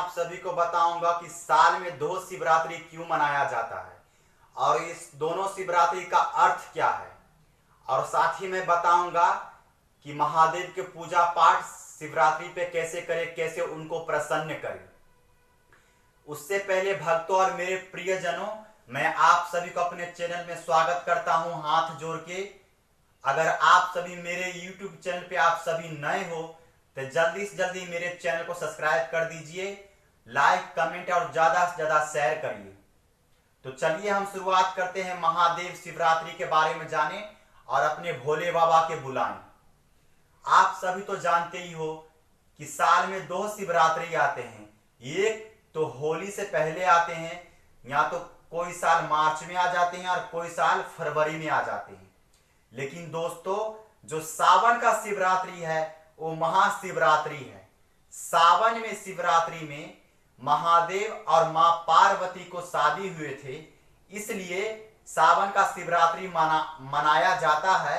आप सभी को बताऊंगा कि साल में दो शिवरात्रि क्यों मनाया जाता है और इस दोनों शिवरात्रि का अर्थ क्या है। और साथ ही मैं बताऊंगा कि महादेव के पूजा पाठ शिवरात्रि पे कैसे करें, कैसे उनको प्रसन्न करें। उससे पहले भक्तों और मेरे प्रियजनों, मैं आप सभी को अपने चैनल में स्वागत करता हूं हाथ जोड़ के। अगर आप सभी मेरे YouTube चैनल पे आप सभी नए हो तो जल्दी से जल्दी मेरे चैनल को सब्सक्राइब कर दीजिए, लाइक कमेंट और ज्यादा से ज्यादा शेयर करिए। तो चलिए हम शुरुआत करते हैं महादेव शिवरात्रि के बारे में जाने और अपने भोले बाबा के बुलाएं। आप सभी तो जानते ही हो कि साल में दो शिवरात्रि आते हैं। एक तो होली से पहले आते हैं, या तो कोई साल मार्च में आ जाते हैं और कोई साल फरवरी में आ जाते हैं। लेकिन दोस्तों, जो सावन का शिवरात्रि है वो महाशिवरात्रि है। सावन में शिवरात्रि में महादेव और मां पार्वती को शादी हुए थे, इसलिए सावन का शिवरात्रि मनाया जाता है।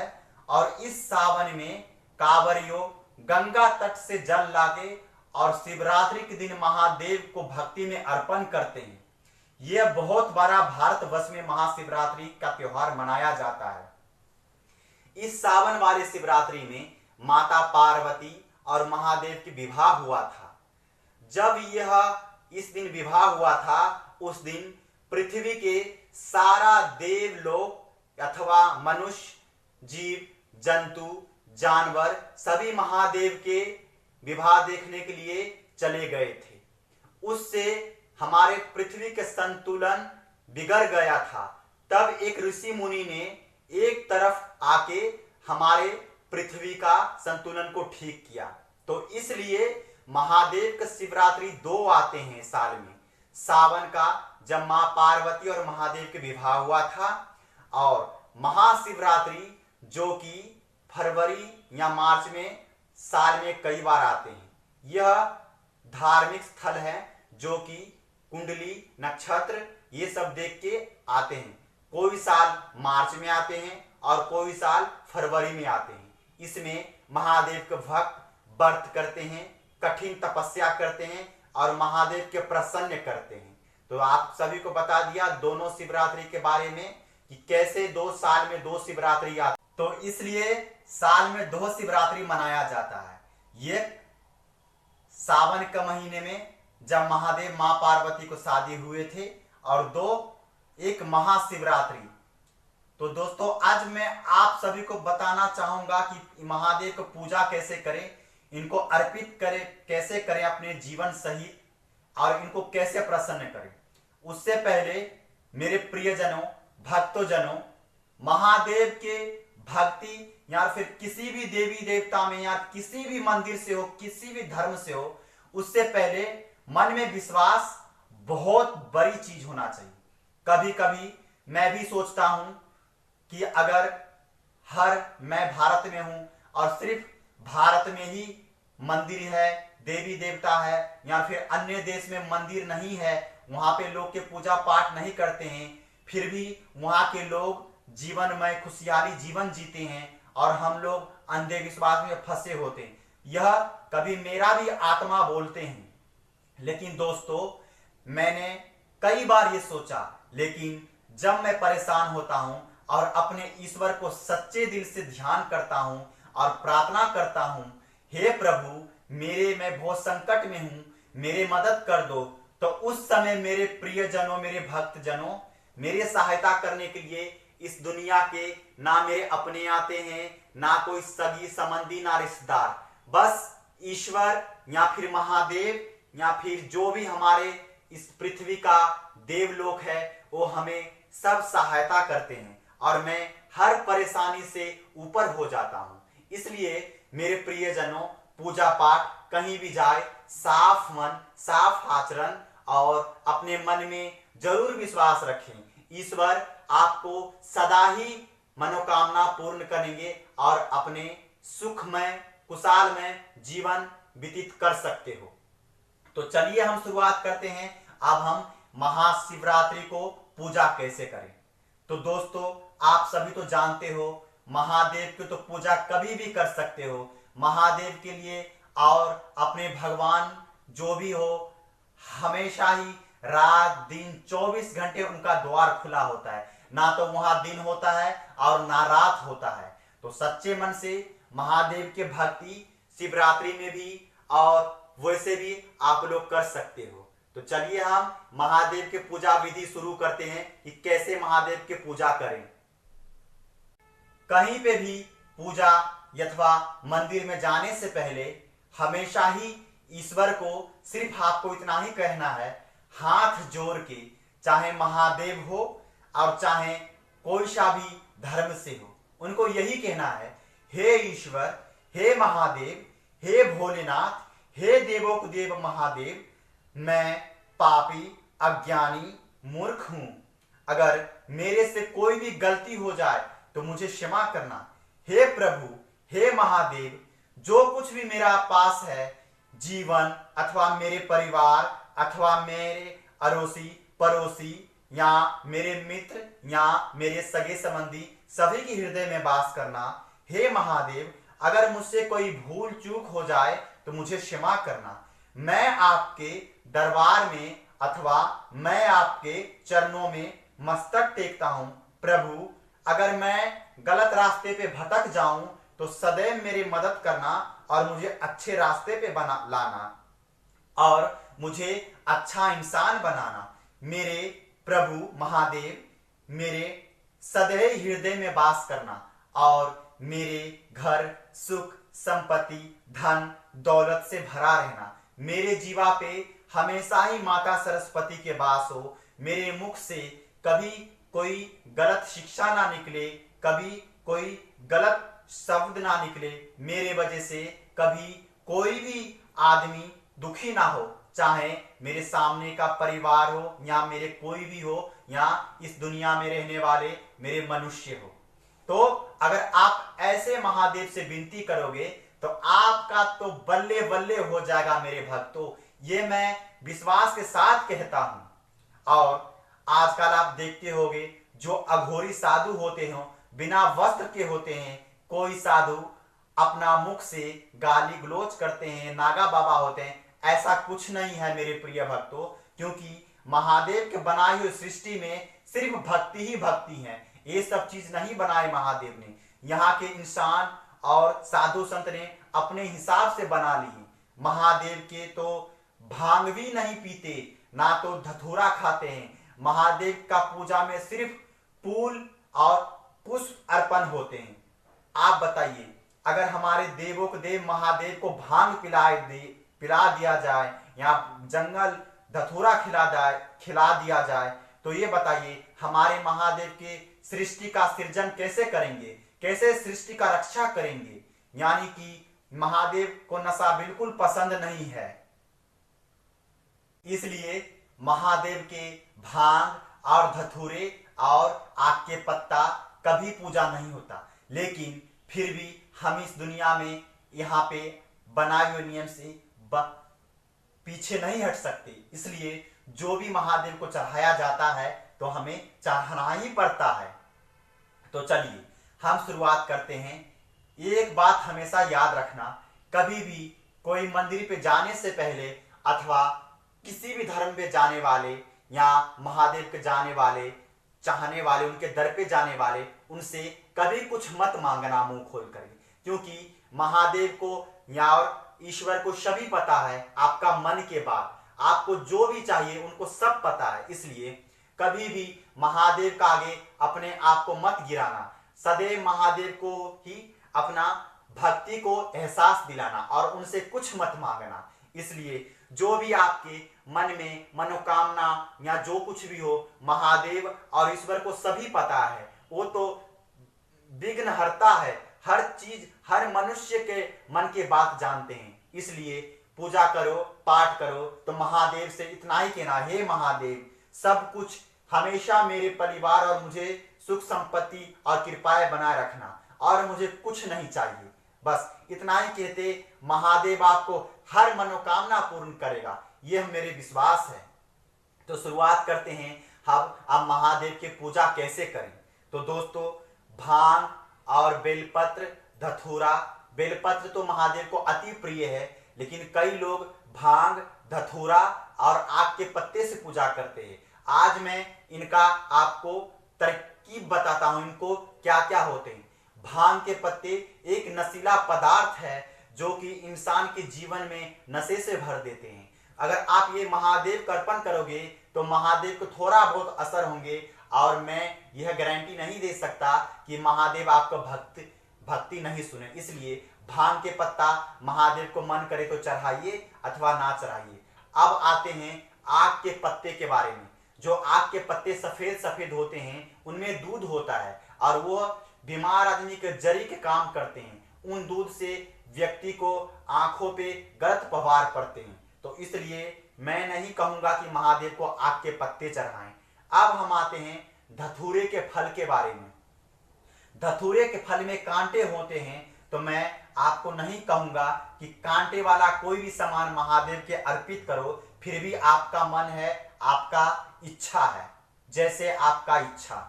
और इस सावन में कांवरियों गंगा तट से जल लाके और शिवरात्रि के दिन महादेव को भक्ति में अर्पण करते हैं। यह बहुत बड़ा भारतवर्ष में महाशिवरात्रि का त्योहार मनाया जाता है। इस सावन वाले शिवरात्रि में माता पार्वती और महादेव की विवाह हुआ था। जब यह इस दिन विवाह हुआ था, उस दिन पृथ्वी के सारा देवलोक अथवा मनुष्य, जीव जंतु, जानवर सभी महादेव के विवाह देखने के लिए चले गए थे। उससे हमारे पृथ्वी के संतुलन बिगड़ गया था। तब एक ऋषि मुनि ने एक तरफ आके हमारे पृथ्वी का संतुलन को ठीक किया। तो इसलिए महादेव का शिवरात्रि दो आते हैं साल में। सावन का, जब मां पार्वती और महादेव के विवाह हुआ था, और महाशिवरात्रि जो कि फरवरी या मार्च में साल में कई बार आते हैं। यह धार्मिक स्थल है जो कि कुंडली, नक्षत्र ये सब देख के आते हैं। कोई साल मार्च में आते हैं और कोई साल फरवरी में आते हैं। इसमें महादेव के भक्त व्रत करते हैं, कठिन तपस्या करते हैं और महादेव के प्रसन्न करते हैं। तो आप सभी को बता दिया दोनों शिवरात्रि के बारे में कि कैसे दो साल में दो शिवरात्रि आती। तो इसलिए साल में दो शिवरात्रि मनाया जाता है। ये सावन के महीने में जब महादेव मां पार्वती को शादी हुए थे, और दो एक महाशिवरात्रि। तो दोस्तों, आज मैं आप सभी को बताना चाहूंगा कि महादेव को पूजा कैसे करें, इनको अर्पित करें, कैसे करें अपने जीवन सहित, और इनको कैसे प्रसन्न करें। उससे पहले मेरे प्रियजनों, भक्तजनों, महादेव के भक्ति या फिर किसी भी देवी देवता में या किसी भी मंदिर से हो, किसी भी धर्म से हो, उससे पहले मन में विश्वास बहुत बड़ी चीज होना चाहिए। कभी कभी मैं भी सोचता हूं कि अगर मैं भारत में हूं और सिर्फ भारत में ही मंदिर है, देवी देवता है, या फिर अन्य देश में मंदिर नहीं है, वहां पे लोग के पूजा पाठ नहीं करते हैं, फिर भी वहां के लोग जीवन में खुशहाली जीवन जीते हैं और हम लोग अंधविश्वास में फंसे होते हैं। यह कभी मेरा भी आत्मा बोलते हैं। लेकिन दोस्तों, मैंने कई बार ये सोचा, लेकिन जब मैं परेशान होता हूं और अपने ईश्वर को सच्चे दिल से ध्यान करता हूं और प्रार्थना करता हूं, हे प्रभु मैं बहुत संकट में हूं, मेरी मदद कर दो, तो उस समय मेरे प्रियजनों, मेरे भक्तजनों मेरी सहायता करने के लिए इस दुनिया के ना मेरे अपने आते हैं, ना कोई सगी संबंधी, ना रिश्तेदार, बस ईश्वर या फिर महादेव या फिर जो भी हमारे इस पृथ्वी का देवलोक है, वो हमें सब सहायता करते हैं और मैं हर परेशानी से ऊपर हो जाता हूं। इसलिए मेरे प्रियजनों, पूजा पाठ कहीं भी जाए, साफ मन, साफ आचरण और अपने मन में जरूर विश्वास रखें। ईश्वर आपको सदा ही मनोकामना पूर्ण करेंगे और अपने सुखमय, कुशालमय जीवन व्यतीत कर सकते हो। तो चलिए हम शुरुआत करते हैं। अब हम महाशिवरात्रि को पूजा कैसे करें। तो दोस्तों, आप सभी तो जानते हो महादेव की तो पूजा कभी भी कर सकते हो। महादेव के लिए और अपने भगवान जो भी हो, हमेशा ही रात दिन 24 घंटे उनका द्वार खुला होता है। ना तो वहां दिन होता है और ना रात होता है। तो सच्चे मन से महादेव के भक्ति शिवरात्रि में भी और वैसे भी आप लोग कर सकते हो। तो चलिए हम महादेव के पूजा विधि शुरू करते हैं कि कैसे महादेव के पूजा करें। कहीं पे भी पूजा अथवा मंदिर में जाने से पहले हमेशा ही ईश्वर को सिर्फ आपको इतना ही कहना है, हाथ जोड़ के, चाहे महादेव हो और चाहे कोई सा भी धर्म से हो, उनको यही कहना है, हे ईश्वर, हे महादेव, हे भोलेनाथ, हे देवों के देव महादेव, मैं पापी अज्ञानी मूर्ख हूं। अगर मेरे से कोई भी गलती हो जाए तो मुझे क्षमा करना। हे प्रभु, हे महादेव, जो कुछ भी मेरा पास है, जीवन अथवा मेरे परिवार अथवा मेरे अड़ोसी पड़ोसी या मेरे मित्र या मेरे सगे संबंधी सभी के हृदय में वास करना। हे महादेव, अगर मुझसे कोई भूल चूक हो जाए तो मुझे क्षमा करना। मैं आपके दरबार में अथवा मैं आपके चरणों में मस्तक टेकता हूं। प्रभु, अगर मैं गलत रास्ते पे भटक जाऊं तो सदैव मेरी मदद करना और मुझे अच्छे रास्ते पे लाना और मुझे अच्छा इंसान बनाना। मेरे प्रभु महादेव, मेरे सदैव हृदय में वास करना और मेरे घर सुख संपत्ति धन दौलत से भरा रहना। मेरे जीवा पे हमेशा ही माता सरस्वती के वास हो। मेरे मुख से कभी कोई गलत शिक्षा ना निकले, कभी कोई गलत शब्द ना निकले। मेरे वजह से कभी कोई भी आदमी दुखी ना हो, चाहे मेरे सामने का परिवार हो या मेरे कोई भी हो या इस दुनिया में रहने वाले मेरे मनुष्य हो। तो अगर आप ऐसे महादेव से विनती करोगे तो आपका तो बल्ले बल्ले हो जाएगा मेरे भक्तों। ये मैं विश्वास के साथ कहता हूं। और आजकल आप देखते होंगे जो अघोरी साधु होते हो, बिना वस्त्र के होते हैं। कोई साधु अपना मुख से गाली गलौज करते हैं, नागा बाबा होते हैं। ऐसा कुछ नहीं है मेरे प्रिय भक्तों, क्योंकि महादेव के बनाई हुई सृष्टि में सिर्फ भक्ति ही भक्ति है। ये सब चीज नहीं बनाए महादेव ने। यहाँ के इंसान और साधु संत ने अपने हिसाब से बना ली। महादेव के तो भांग भी नहीं पीते, ना तो धतूरा खाते हैं। महादेव का पूजा में सिर्फ फूल और पुष्प अर्पण होते हैं। आप बताइए, अगर हमारे देवों के देव महादेव को भांग पिला दिया जाए या जंगल धतूरा खिला दिया जाए तो ये बताइए हमारे महादेव के सृष्टि का सृजन कैसे करेंगे, कैसे सृष्टि का रक्षा करेंगे। यानी कि महादेव को नशा बिल्कुल पसंद नहीं है। इसलिए महादेव के भांग और धतूरे और आग के पत्ता कभी पूजा नहीं होता। लेकिन फिर भी हम इस दुनिया में यहाँ पे बनाए हुए नियम से पीछे नहीं हट सकते। इसलिए जो भी महादेव को चढ़ाया जाता है तो हमें चढ़ाना ही पड़ता है। तो चलिए हम शुरुआत करते हैं। एक बात हमेशा याद रखना, कभी भी कोई मंदिर पे जाने से पहले अथवा किसी भी धर्म पे जाने वाले या महादेव के जाने वाले चाहने वाले, उनके दर पे जाने वाले, उनसे कभी कुछ मत मांगना मुंह खोल कर। क्योंकि महादेव को या और ईश्वर को सभी पता है आपका मन के बात, आपको जो भी चाहिए उनको सब पता है। इसलिए कभी भी महादेव का आगे अपने आप को मत गिराना। सदैव महादेव को ही अपना भक्ति को एहसास दिलाना और उनसे कुछ मत मांगना। इसलिए जो भी आपके मन में मनोकामना या जो कुछ भी हो, महादेव और ईश्वर को सभी पता है। वो तो विघ्नहर्ता है, हर चीज हर मनुष्य के मन के बात जानते हैं। इसलिए पूजा करो, पाठ करो तो महादेव से इतना ही कहना, हे महादेव, सब कुछ हमेशा मेरे परिवार और मुझे सुख संपत्ति और कृपाएं बनाए रखना और मुझे कुछ नहीं चाहिए। बस इतना ही कहते महादेव आपको हर मनोकामना पूर्ण करेगा, यह मेरे विश्वास है। तो शुरुआत करते हैं हम अब महादेव की पूजा कैसे करें। तो दोस्तों, भांग और बेलपत्र धतूरा, बेलपत्र तो महादेव को अति प्रिय है, लेकिन कई लोग भांग, धतूरा और आग के पत्ते से पूजा करते हैं। आज मैं इनका आपको तरकीब बताता हूं, इनको क्या क्या होते हैं। भांग के पत्ते एक नशीला पदार्थ है जो कि इंसान के जीवन में नशे से भर देते हैं। अगर आप ये महादेव को अर्पण करोगे तो महादेव को थोड़ा बहुत असर होंगे, और मैं यह गारंटी नहीं दे सकता कि महादेव आपको भक्ति नहीं सुने। इसलिए भांग के पत्ता महादेव को मन करे तो चढ़ाइए अथवा ना चढ़ाइए। अब आते हैं आग के पत्ते के बारे में। जो आग के पत्ते सफेद सफेद होते हैं उनमें दूध होता है और वो बीमार आदमी के जरी के काम करते हैं। उन दूध से व्यक्ति को आंखों पे गलत प्रभाव पड़ते हैं, तो इसलिए मैं नहीं कहूंगा कि महादेव को आग के पत्ते चढ़ाएं। अब हम आते हैं धतूरे के फल के बारे में। धतूरे के फल में कांटे होते हैं, तो मैं आपको नहीं कहूंगा कि कांटे वाला कोई भी सामान महादेव के अर्पित करो। फिर भी आपका मन है, आपका इच्छा है, जैसे आपका इच्छा।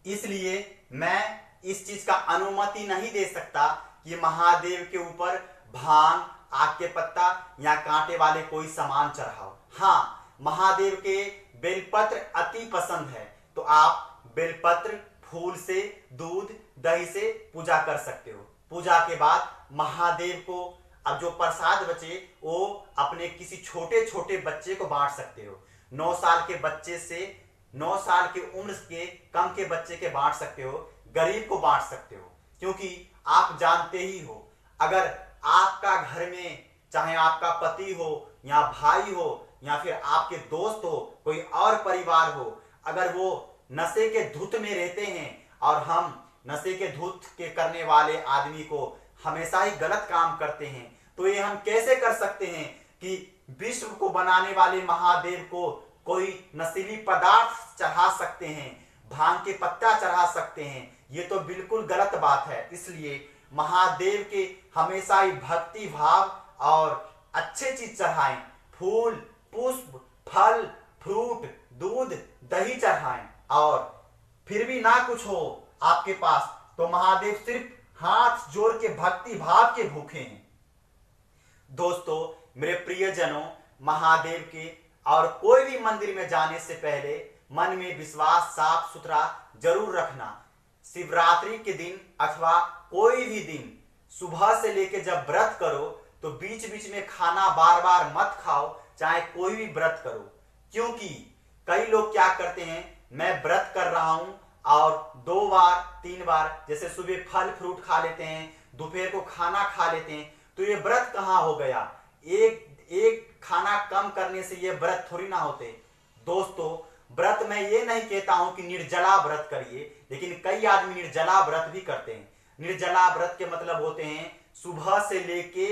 इसलिए मैं इस चीज का अनुमति नहीं दे सकता कि महादेव के ऊपर भांग, आग के पत्ता या कांटे वाले कोई सामान चढ़ाओ। हाँ, महादेव के बेलपत्र अति पसंद है, तो आप बेलपत्र, फूल से, दूध, दही से पूजा कर सकते हो। पूजा के बाद महादेव को अब जो प्रसाद बचे वो अपने किसी छोटे छोटे बच्चे को बांट सकते हो। 9 साल के बच्चे से 9 साल की उम्र के कम के बच्चे के बांट सकते हो, गरीब को बांट सकते हो। क्योंकि आप जानते ही हो, अगर आपका घर में चाहे आपका पति हो या भाई हो या फिर आपके दोस्त हो, कोई और परिवार हो, अगर वो नशे के धुत में रहते हैं और हम नशे के धुत के करने वाले आदमी को हमेशा ही गलत काम करते हैं, तो ये हम कैसे कर सकते हैं कि विश्व को बनाने वाले महादेव को कोई नशीली पदार्थ चढ़ा सकते हैं, भांग के पत्ता चढ़ा सकते हैं? ये तो बिल्कुल गलत बात है। इसलिए महादेव के हमेशा ही भक्ति भाव और अच्छे चीज चढ़ाएं। फूल, पुष्प, फल, फ्रूट, दूध, दही चढ़ाएं। और फिर भी ना कुछ हो आपके पास तो महादेव सिर्फ हाथ जोड़ के भक्ति भाव के भूखे हैं। दोस्तों, मेरे प्रियजनों, महादेव के और कोई भी मंदिर में जाने से पहले मन में विश्वास साफ सुथरा जरूर रखना। शिवरात्रि के दिन अथवा कोई भी दिन सुबह से लेके जब व्रत करो तो बीच बीच में खाना बार बार मत खाओ, चाहे कोई भी व्रत करो। क्योंकि कई लोग क्या करते हैं, मैं व्रत कर रहा हूं और 2 बार 3 बार जैसे सुबह फल फ्रूट खा लेते हैं, दोपहर को खाना खा लेते हैं, तो ये व्रत कहां हो गया? एक खाना कम करने से ये व्रत थोड़ी ना होते। दोस्तों, व्रत मैं ये नहीं कहता हूं कि निर्जला व्रत करिए, लेकिन कई आदमी निर्जला व्रत भी करते हैं। निर्जला व्रत के मतलब होते हैं सुबह से लेके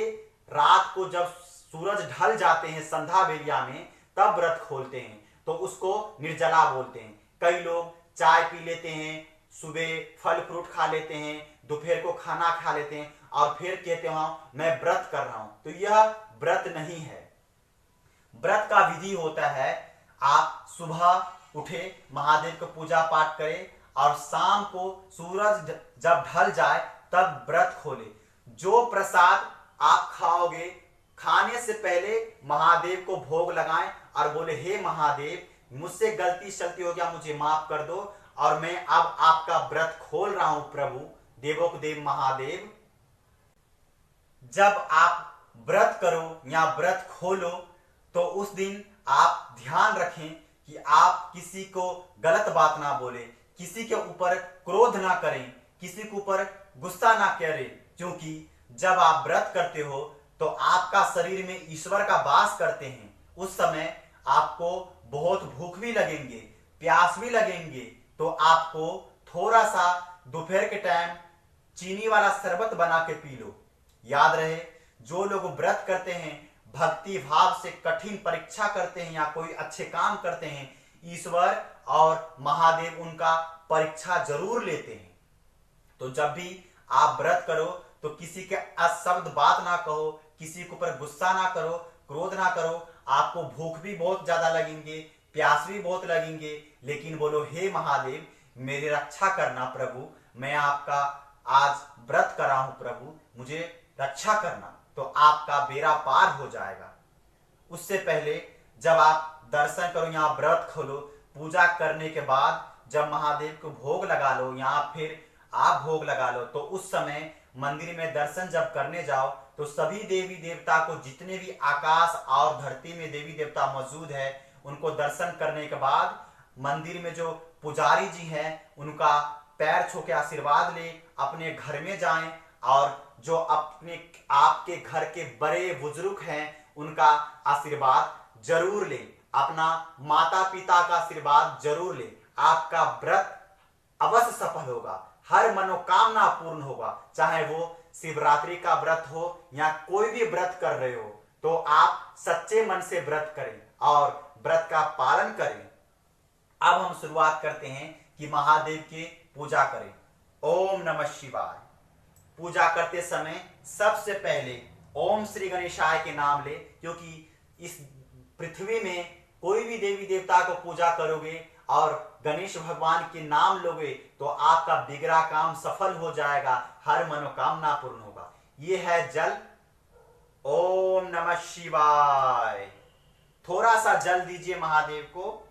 रात को जब सूरज ढल जाते हैं संध्या बेलिया में तब व्रत खोलते हैं, तो उसको निर्जला बोलते हैं। कई लोग चाय पी लेते हैं, सुबह फल फ्रूट खा लेते हैं, दोपहर को खाना खा लेते हैं और फिर कहते हैं मैं व्रत कर रहा हूं, तो यह व्रत नहीं है। व्रत का विधि होता है, आप सुबह उठे, महादेव को पूजा पाठ करें और शाम को सूरज जब ढल जाए तब व्रत खोले। जो प्रसाद आप खाओगे, खाने से पहले महादेव को भोग लगाएं और बोले, हे महादेव, मुझसे गलती शलती हो गया, मुझे माफ कर दो और मैं अब आपका व्रत खोल रहा हूं प्रभु, देवों के देव महादेव। जब आप व्रत करो या व्रत खोलो तो उस दिन आप ध्यान रखें कि आप किसी को गलत बात ना बोले, किसी के ऊपर क्रोध ना करें, किसी के ऊपर गुस्सा ना करें। क्योंकि जब आप व्रत करते हो तो आपका शरीर में ईश्वर का वास करते हैं। उस समय आपको बहुत भूख भी लगेंगे, प्यास भी लगेंगे, तो आपको थोड़ा सा दोपहर के टाइम चीनी वाला शरबत बना के पी लो। याद रहे, जो लोग व्रत करते हैं, भक्ति भाव से कठिन परीक्षा करते हैं या कोई अच्छे काम करते हैं, ईश्वर और महादेव उनका परीक्षा जरूर लेते हैं। तो जब भी आप व्रत करो तो किसी के अशब्द बात ना कहो, किसी के ऊपर गुस्सा ना करो, क्रोध ना करो। आपको भूख भी बहुत ज्यादा लगेंगे, प्यास भी बहुत लगेंगे, लेकिन बोलो, हे महादेव, मेरी रक्षा करना प्रभु, मैं आपका आज व्रत कर रहा हूं प्रभु, मुझे रक्षा करना। तो आपका बेड़ा पार हो जाएगा। उससे पहले जब आप दर्शन करो, यहाँ व्रत खोलो, पूजा करने के बाद जब महादेव को भोग लगा लो या फिर आप भोग लगा लो, तो उस समय मंदिर में दर्शन जब करने जाओ तो सभी देवी देवता को, जितने भी आकाश और धरती में देवी देवता मौजूद है, उनको दर्शन करने के बाद मंदिर में जो पुजारी जी हैं उनका पैर छू के आशीर्वाद ले, अपने घर में जाएं और जो अपने आपके घर के बड़े बुजुर्ग हैं उनका आशीर्वाद जरूर ले, अपना माता पिता का आशीर्वाद जरूर ले। आपका व्रत अवश्य सफल होगा, हर मनोकामना पूर्ण होगा। चाहे वो शिवरात्रि का व्रत हो या कोई भी व्रत कर रहे हो, तो आप सच्चे मन से व्रत करें और व्रत का पालन करें। अब हम शुरुआत करते हैं कि महादेव की पूजा करें। ओम नमः शिवाय। पूजा करते समय सबसे पहले ओम श्री गणेशाय के नाम ले, क्योंकि इस पृथ्वी में कोई भी देवी देवता को पूजा करोगे और गणेश भगवान के नाम लोगे तो आपका बिगड़ा काम सफल हो जाएगा, हर मनोकामना पूर्ण होगा। ये है जल। ओम नमः शिवाय। थोड़ा सा जल दीजिए महादेव को,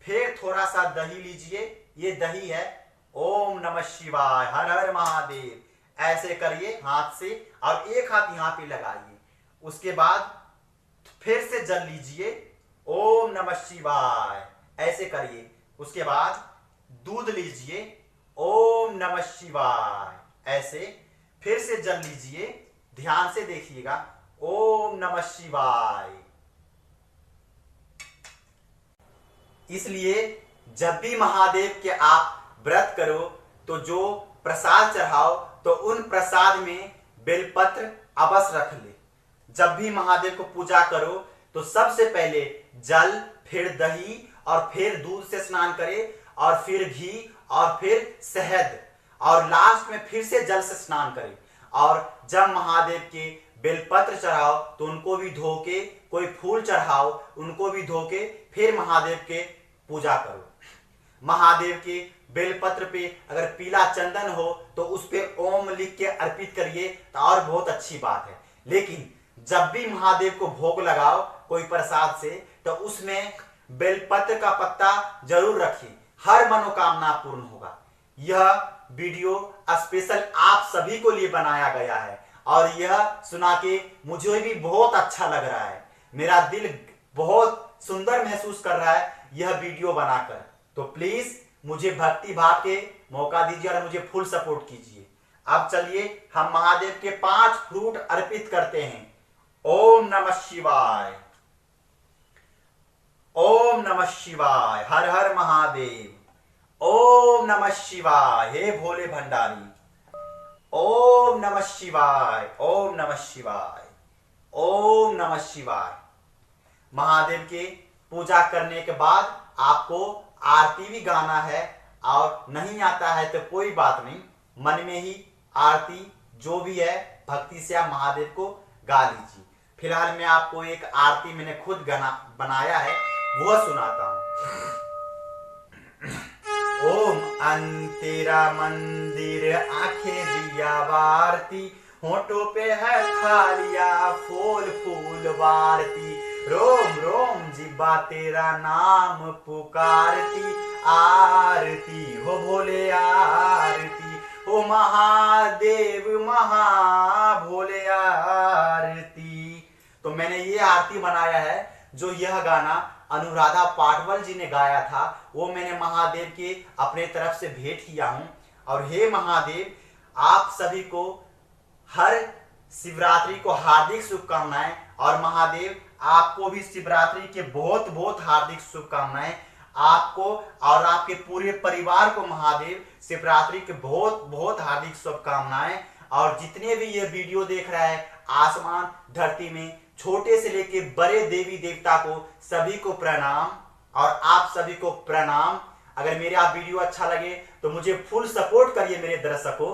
फिर थोड़ा सा दही लीजिए, ये दही है। ओम नमः शिवाय, हर हर महादेव। ऐसे करिए हाथ से और एक हाथ यहां पे लगाइए। उसके बाद फिर से जल लीजिए, ओम नमः शिवाय, ऐसे करिए। उसके बाद दूध लीजिए, ओम नमः शिवाय, ऐसे। फिर से जल लीजिए, ध्यान से देखिएगा, ओम नमः शिवाय। इसलिए जब भी महादेव के आप व्रत करो तो जो प्रसाद चढ़ाओ तो उन प्रसाद में बेलपत्र अवश्य रख ले। जब भी महादेव को पूजा करो तो सबसे पहले जल, फिर दही और फिर दूध से स्नान करे और फिर घी और फिर शहद और लास्ट में फिर से जल से स्नान करे। और जब महादेव के बेलपत्र चढ़ाओ तो उनको भी धो के, कोई फूल चढ़ाओ उनको भी धो के फिर महादेव के पूजा करो। महादेव के बेलपत्र पे अगर पीला चंदन हो तो उस पे ओम लिख के अर्पित करिए तो और बहुत अच्छी बात है। लेकिन जब भी महादेव को भोग लगाओ कोई प्रसाद से तो उसमें बेलपत्र का पत्ता जरूर रखिए, हर मनोकामना पूर्ण होगा। यह वीडियो स्पेशल आप सभी को लिए बनाया गया है और यह सुना के मुझे भी बहुत अच्छा लग रहा है। मेरा दिल बहुत सुंदर महसूस कर रहा है यह वीडियो बनाकर। तो प्लीज मुझे भक्ति भाव के मौका दीजिए और मुझे फुल सपोर्ट कीजिए। अब चलिए हम महादेव के 5 फ्रूट अर्पित करते हैं। ओम नमः शिवाय, ओम नमः शिवाय, हर हर महादेव। ओम नमः शिवाय, हे भोले भंडारी। ओम नमः शिवाय, ओम नमः शिवाय, ओम नमः शिवाय। महादेव के पूजा करने के बाद आपको आरती भी गाना है और नहीं आता है तो कोई बात नहीं, मन में ही आरती जो भी है भक्ति से आप महादेव को गा लीजिए। फिलहाल मैं आपको एक आरती मैंने खुद बनाया है वह सुनाता हूं। ओम अंतेरा मंदिर आंखें दिया वारती, होठों पे है थालिया फूल फूल वारती, रोम रोम जिब्बा तेरा नाम पुकारती, आरती हो भोले आरती, हो महादेव महा भोले आरती। तो मैंने ये आरती बनाया है। जो यह गाना अनुराधा पाटवल जी ने गाया था वो मैंने महादेव के अपने तरफ से भेंट किया हूं। और हे महादेव, आप सभी को हर शिवरात्रि को हार्दिक शुभकामनाएं और महादेव आपको भी शिवरात्रि के बहुत बहुत हार्दिक शुभकामनाएं। आपको और आपके पूरे परिवार को महादेव शिवरात्रि के बहुत बहुत हार्दिक शुभकामनाएं। और जितने भी ये वीडियो देख रहा है आसमान धरती में छोटे से लेके बड़े देवी देवता को सभी को प्रणाम और आप सभी को प्रणाम। अगर मेरा वीडियो अच्छा लगे तो मुझे फुल सपोर्ट करिए मेरे दर्शकों।